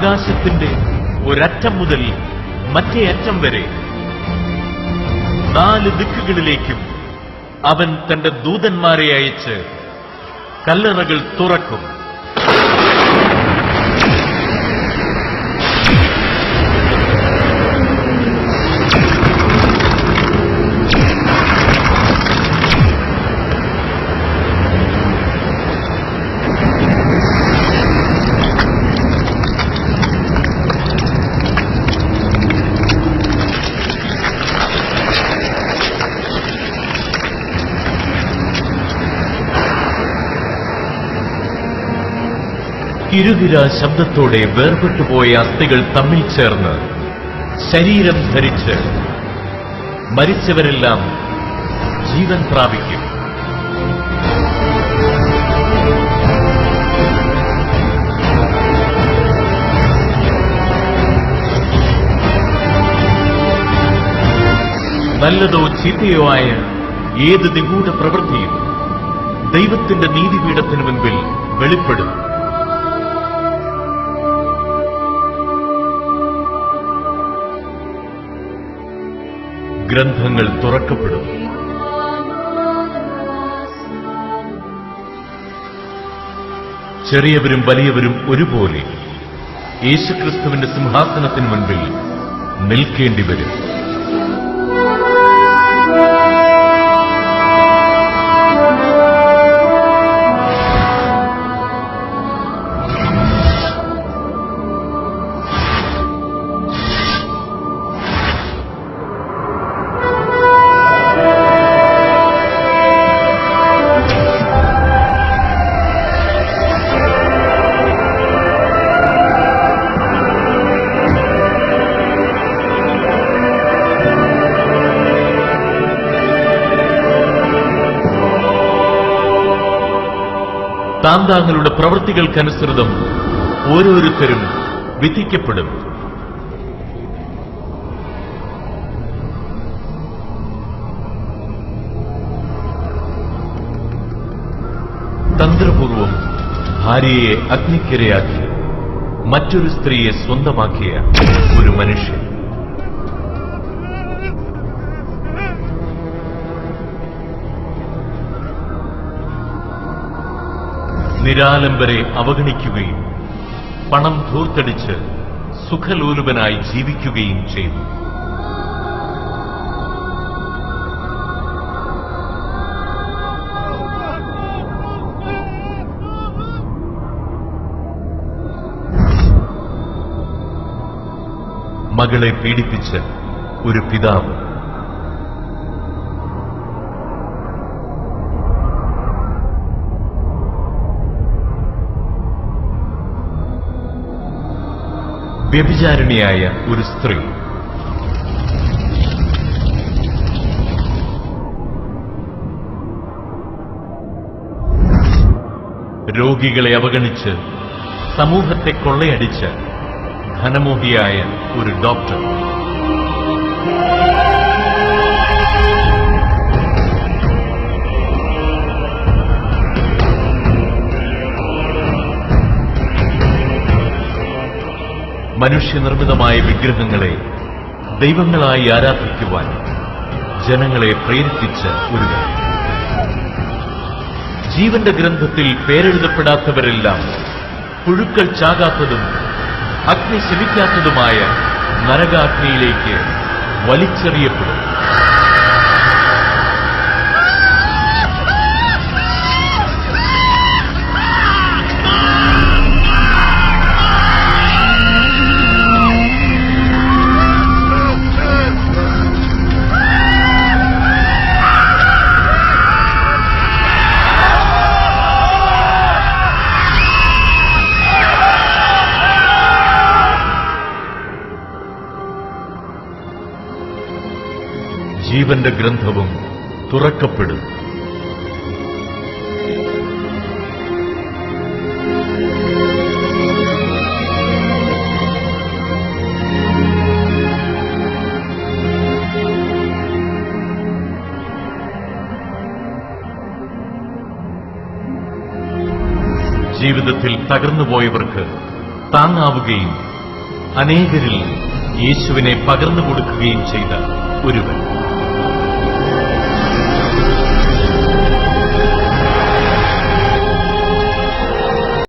ആകാശത്തിന്റെ ഒരറ്റം മുതൽ മറ്റേ അറ്റം വരെ 4 ദിക്കുകളിലേക്കും അവൻ തന്റെ ദൂതന്മാരെ അയച്ച് കല്ലറകൾ തുറക്കും. കിരുകിര ശബ്ദത്തോടെ വേർപെട്ടുപോയ അസ്ഥികൾ തമ്മിൽ ചേർന്ന് ശരീരം ധരിച്ച് മരിച്ചവരെല്ലാം ജീവൻ പ്രാപിക്കും. നല്ലതോ ചീത്തയോ ആയ ഏത് നിഗൂഢ പ്രവൃത്തിയും ദൈവത്തിന്റെ നീതിപീഠത്തിന് മുൻപിൽ വെളിപ്പെടും. ഗ്രന്ഥങ്ങൾ തുറക്കപ്പെടും. ചെറിയവരും വലിയവരും ഒരുപോലെ യേശുക്രിസ്തുവിന്റെ സിംഹാസനത്തിന് മുൻപിൽ നിൽക്കേണ്ടി വരും. താന്താങ്ങളുടെ പ്രവൃത്തികൾക്കനുസൃതം ഓരോരുത്തരും വിധിക്കപ്പെടും. തന്ത്രപൂർവം ഭാര്യയെ അഗ്നിക്കിരയാക്കി മറ്റൊരു സ്ത്രീയെ സ്വന്തമാക്കിയ ഒരു മനുഷ്യൻ. നിരാലംബരെ അവഗണിക്കുകയും പണം ധൂർത്തടിച്ച് സുഖലോലുപനായി ജീവിക്കുകയും ചെയ്തു. മകളെ പീഡിപ്പിച്ച ഒരു പിതാവ്. വ്യഭിചാരിണിയായ ഒരു സ്ത്രീ. രോഗികളെ അവഗണിച്ച് സമൂഹത്തെ കൊള്ളയടിച്ച ധനമോഹിയായ ഒരു ഡോക്ടർ. മനുഷ്യനിർമ്മിതമായ വിഗ്രഹങ്ങളെ ദൈവങ്ങളായി ആരാധിക്കുവാൻ ജനങ്ങളെ പ്രേരിപ്പിച്ച ഒരു ജീവന്റെ ഗ്രന്ഥത്തിൽ പേരെഴുതപ്പെടാത്തവരെല്ലാം പുഴുക്കൾ ചാകാത്തതും അഗ്നി ശമിക്കാത്തതുമായ നരകാഗ്നിയിലേക്ക് വലിച്ചെറിയപ്പെടും. ജീവന്റെ ഗ്രന്ഥവും തുറക്കപ്പെടും. ജീവിതത്തിൽ തകർന്നുപോയവർക്ക് താങ്ങാവുകയും അനേകരിൽ യേശുവിനെ പകർന്നു കൊടുക്കുകയും ചെയ്ത ഒരുവൻ.